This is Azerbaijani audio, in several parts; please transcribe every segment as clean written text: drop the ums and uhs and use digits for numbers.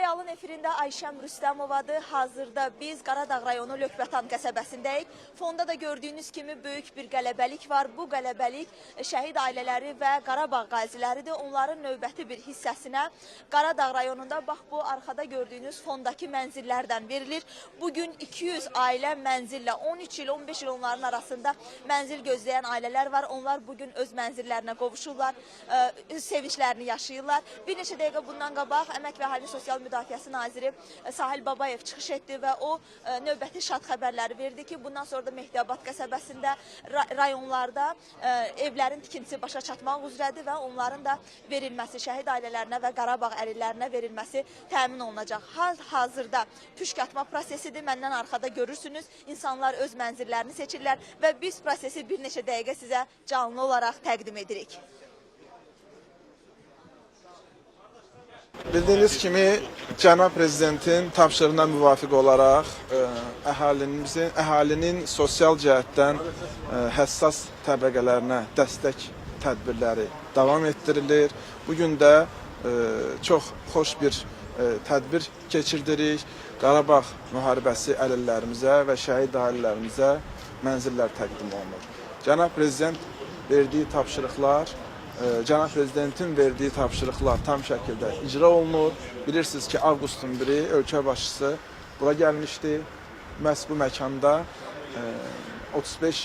Realın efirində Ayşəm Rüstəmovadır. Hazırda biz Qaradağ rayonu Lökbatan qəsəbəsindəyik. Fonda da gördüyünüz kimi böyük bir qələbəlik var. Bu qələbəlik şəhid ailələri və Qarabağ qaziləridir. Onların növbəti bir hissəsinə Qaradağ rayonunda bax bu arxada gördüyünüz fondakı mənzillərdən verilir. Bugün 200 ailə mənzillə 13 il, 15 il onların arasında mənzil gözləyən ailələr var. Onlar bugün öz mənzillərinə qovuşurlar, sevinclərini yaşayırlar. Bir neçə dəqiqə bundan qabaq Əmək və Əhalinin Sosial Müdafiəsi Naziri Sahil Babayev çıxış etdi və o növbəti şad xəbərləri verdi ki, bundan sonra da Mehdiyabad qəsəbəsində, rayonlarda evlərin tikintisi başa çatmaq üzrədir və onların da verilməsi, şəhid ailələrinə və Qarabağ əlillərinə verilməsi təmin olunacaq. Hal-hazırda püşk atma prosesidir. Məndən arxada görürsünüz, insanlar öz mənzillərini seçirlər və biz prosesi bir neçə dəqiqə sizə canlı olaraq təqdim edirik. Bildiyiniz kimi, Cənab Prezidentin tapşırığına müvafiq olaraq əhalinin sosial cəhətdən həssas təbəqələrinə dəstək tədbirləri davam etdirilir. Bugün də çox xoş bir tədbir keçirdirik. Qarabağ müharibəsi əlillərimizə və şəhid ailələrimizə mənzillər təqdim olunur. Cənab Prezident verdiyi tapşırıqlar, Cənab Prezidentin verdiyi tapşırıqlar tam şəkildə icra olunur. Bilirsiniz ki, avqustun 1-i ölkə başçısı bura gəlmişdi. Məhz bu məkanda 35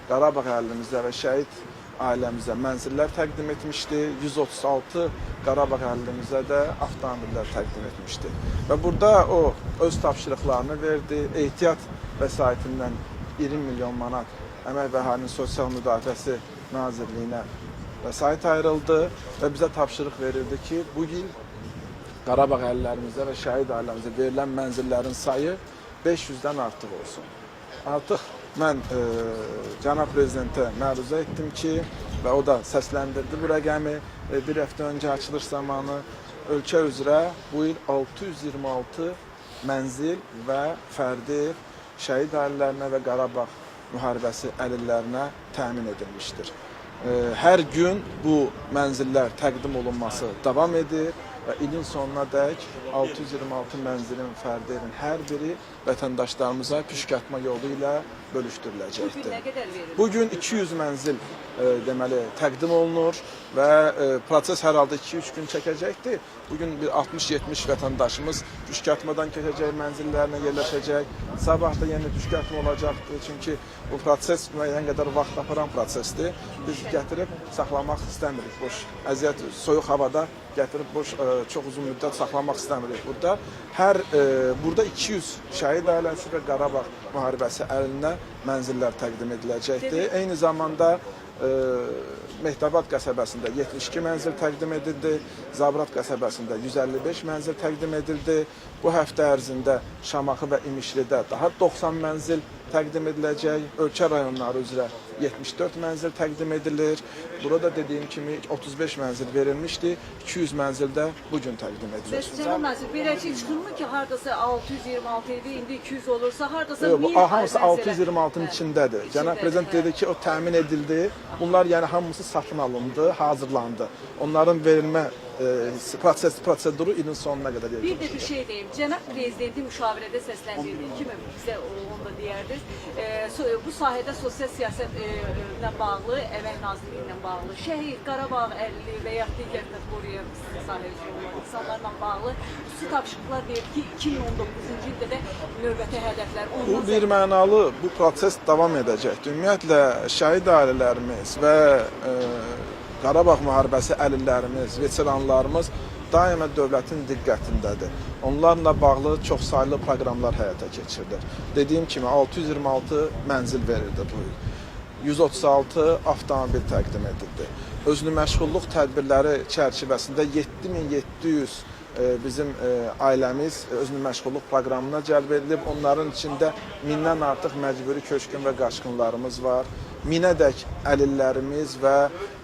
Qarabağ əhallimizə və şəhid ailəmizə mənzillər təqdim etmişdi. 136 Qarabağ əhallimizə də avtomobillər təqdim etmişdi. Və burada o öz tapşırıqlarını verdi. Ehtiyat vəsaitindən 20 milyon manat Əmək və Əhalinin Sosial Müdafiəsi Nazirliyinə vəsait ayrıldı və bizə tapşırıq verildi ki, bu il Qarabağ əlillərimizə və şəhid ailəmizə verilən mənzillərin sayı 500-dən artıq olsun. Artıq mən Cənab Prezidentə məruzə etdim ki, və o da səsləndirdi bu rəqəmi, bir həftə öncə açılış zamanı ölkə üzrə bu il 626 mənzil və fərdi şəhid ailələrinə və Qarabağ müharibəsi əlillərinə təmin edilmişdir. Hər gün bu mənzillər təqdim olunması davam edir və ilin sonuna dək 626 mənzilin, fərdlərin hər biri vətəndaşlarımıza püşk atma yolu ilə bölüşdürüləcəkdir. Bugün nə qədər verilir? Bugün 200 mənzil deməli təqdim olunur və proses hər halda 2-3 gün çəkəcəkdir. Bugün bir 60-70 vətəndaşımız püşk atmadan keçəcək, mənzillərinə yerləşəcək. Sabah da yenə püşk atma olacaqdır. Çünki bu proses müəyyən qədər vaxt aparan prosesdir. Biz gətirib saxlamaq istəmirik boş, əziyyət, soyuq havada gətirib boş, çox uzun müddət saxlamaq istəmirik burada. Burada 200 şəhid ailəsi və Qarabağ müharibəsi əlinə mənzillər təqdim ediləcəkdir. Eyni zamanda Mehdiyabad qəsəbəsində 72 mənzil təqdim edildi, Zabrat qəsəbəsində 155 mənzil təqdim edildi. Bu həftə ərzində Şamaxı və İmişlidə daha 90 mənzil təqdim ediləcək. Ölkə rayonları üzrə 74 mənzil təqdim edilir. Burada dediyim kimi 35 mənzil verilmişdi, 200 mənzil də bugün təqdim edilir. Cənab Nazir, beləcə çıxırmı ki, haradasa 626 idi, indi 200 olursa, haradasa 1000 hamısı 626-nın içindədir. Cənab Prezident dedi ki, o təmin edildi. Bunlar yəni hamısı satın alındı, hazırlandı. Onların verilmə proseduru ilin sonuna qədər edilir. Bir də bir şey deyim, Cənab Prezidenti müşavirədə səsləndirdiyi kimi bizə onu da deyərdiniz. Bu sahədə sosial siyasətlə bağlı, Əmək Nazirliyi ilə bağlı, şəhid, Qarabağ əlilliyi və ya digər kateqoriya sahə üzrə olan insanlarla bağlı xüsusi tapşırıqlar deyir ki, 2019-cu ildə də növbəti hədəflər olmaz. Bu bir mənalı, bu proses davam edəcəkdir. Ümumiyyətlə, şəhid ailələrimiz və Qarabağ müharibəsi əlillərimiz, veteranlarımız daima dövlətin diqqətindədir. Onlarla bağlı çoxsaylı proqramlar həyata keçirilir. Dediyim kimi 626 mənzil verildi bu il. 136 avtomobil təqdim edildi. Özünü məşğulluq tədbirləri çərçivəsində 7700 bizim ailəmiz özünü məşğulluq proqramına cəlb edilib. Onların içində 1000-dən artıq məcburi köçkün və qaçqınlarımız var. 1000-ədək əlillərimiz və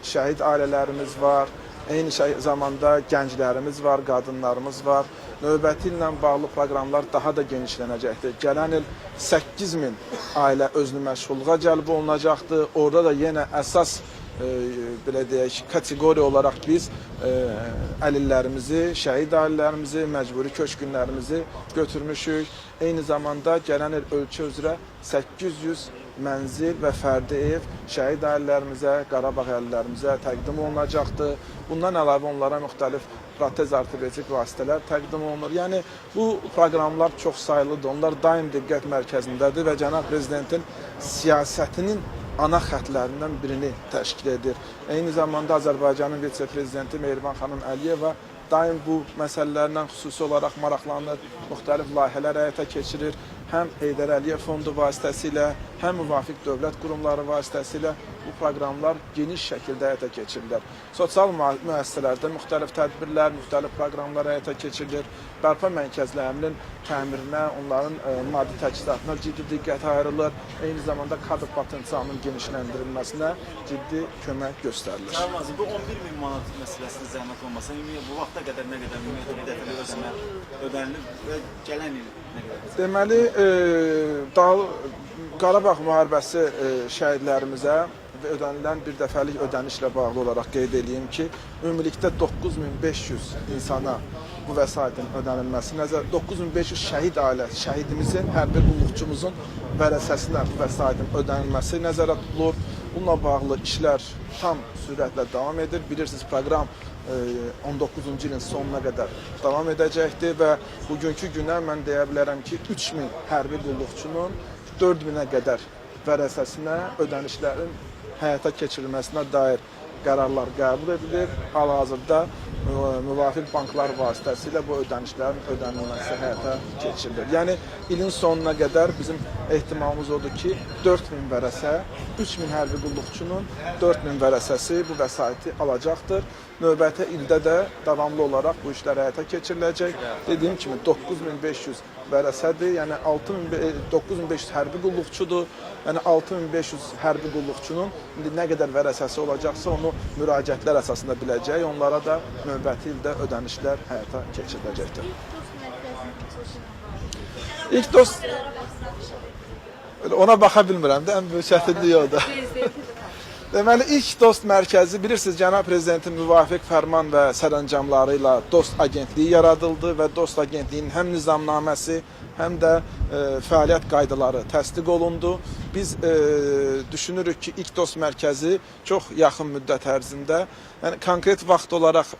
şəhid ailələrimiz var. Eyni zamanda gənclərimiz var, qadınlarımız var. Növbəti illə bağlı proqramlar daha da genişlənəcəkdir. Gələn il 8000 ailə özünü məşğulluğa cəlb olunacaqdır. Orada da yenə əsas belə deyək, kateqoriya olaraq biz əlillərimizi, şəhid ailələrimizi, məcburi köçkünlərimizi götürmüşük. Eyni zamanda gələn il ölkə üzrə 800 mənzil və fərdi ev şəhid ailələrimizə, Qarabağ əhalilərimizə təqdim olunacaqdır. Bundan əlavə onlara müxtəlif protez ortopedik vasitələr təqdim olunur. Yəni bu proqramlar çox sayılıdır. Onlar daim diqqət mərkəzindədir və cənab prezidentin siyasətinin ana xətlərindən birini təşkil edir. Eyni zamanda Azərbaycanın vitse-prezidenti Mehriban xanım Əliyeva daim bu məsələlərlə xüsusi olaraq maraqlanır, müxtəlif layihələr həyata keçirir. Həm Heydər Əliyev Fondu vasitəsilə, həm müvafiq dövlət qurumları vasitəsilə bu proqramlar geniş şəkildə həyata keçirilir. Sosial müəssisələrdə müxtəlif tədbirlər, müxtəlif proqramlar həyata keçirilir. Bərpa mərkəzlərinin təmirinə, onların maddi təchizatına ciddi diqqət ayrılır. Eyni zamanda kadr potensialının genişləndirilməsinə ciddi kömək göstərilir. Sayın Nazim, bu 11.000 manat məsələsinin zəhmət olmasa, bu vaxta qədər nə qədər ümumiyyətlə dəfəli ödəmə ödənilir və gələn il nə qədər? Deməli, Qarabağ müharibəsi şəhidlərimizə ödənilən bir dəfəlik ödənişlə bağlı olaraq qeyd edeyim ki, ümumilikdə 9500 insana bu vəsaitin ödənilməsi, 9500 şəhid ailəsi, şəhidimizin, hərbi qulluqçumuzun vərəsəsinə bu vəsaitin ödənilməsi nəzərə tutulur. Bununla bağlı işlər tam sürətlə davam edir. Bilirsiniz, proqram 19-cu ilin sonuna qədər davam edəcəkdir və bugünkü günə mən deyə bilərəm ki, 3000 hərbi qulluqçunun 4000-ə qədər vərəsəsinə ödənişlərin həyata keçirilməsinə dair qərarlar qəbul edilir. Hal-hazırda müvafiq banklar vasitəsilə bu ödənişlərin ödənilməsi həyata keçirilir. Yəni, ilin sonuna qədər bizim ehtimalımız odur ki, 4000 vərəsə, 3000 hərbi qulluqçunun 4000 vərəsəsi bu vəsaiti alacaqdır. Növbəti ildə də davamlı olaraq bu işlər həyata keçiriləcək. Dediyim kimi 9500 vərəsədir, yəni 9500 hərbi qulluqçudur. Yəni 6500 hərbi qulluqçunun indi nə qədər vərəsəsi olacaqsa onu müraciətlər əsasında biləcək. Onlara da növbəti ildə ödənişlər həyata keçiriləcəkdir. İlk dost ona baxa bilmirəm də, ən böyük çətinlik o da. Deməli, ilk Dost mərkəzi, bilirsiniz, cənab prezidentin müvafiq fərman və sərəncamları ilə Dost agentliyi yaradıldı və Dost agentliyinin həm nizamnaməsi, həm də fəaliyyət qaydaları təsdiq olundu. Biz düşünürük ki, ilk Dost mərkəzi çox yaxın müddət ərzində, yəni konkret vaxt olaraq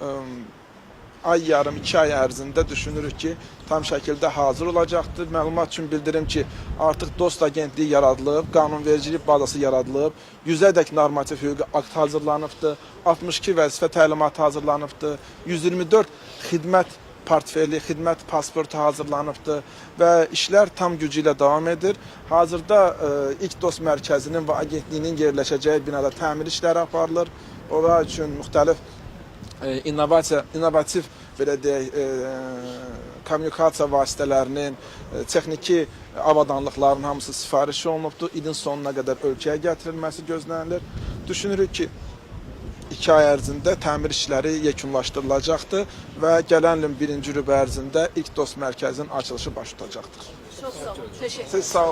ay yarım, 2 ay ərzində düşünürük ki, tam şəkildə hazır olacaqdır. Məlumat üçün bildirim ki, artıq Dost agentliyi yaradılıb, qanunvericilik bazası yaradılıb, 100-ədək normativ hüquqi akt hazırlanıbdır, 62 vəzifə təlimatı hazırlanıbdır, 124 xidmət portfeli, xidmət pasportu hazırlanıbdır və işlər tam gücü ilə davam edir. Hazırda ilk Dost mərkəzinin və agentliyinin yerləşəcəyi binada təmir işləri aparılır. Ora üçün müxtəlif innovativ belə deyək, kommunikasiya vasitələrinin, texniki avadanlıqların hamısı sifariş olunubdur. İlin sonuna qədər ölkəyə gətirilməsi gözlənilir. Düşünürük ki, 2 ay ərzində təmir işləri yekunlaşdırılacaqdır və gələn ilin 1-ci rübə ərzində ilk Dost mərkəzinin açılışı baş tutacaqdır. Çox sağ olun. Təşəkkür. Siz sağ olun.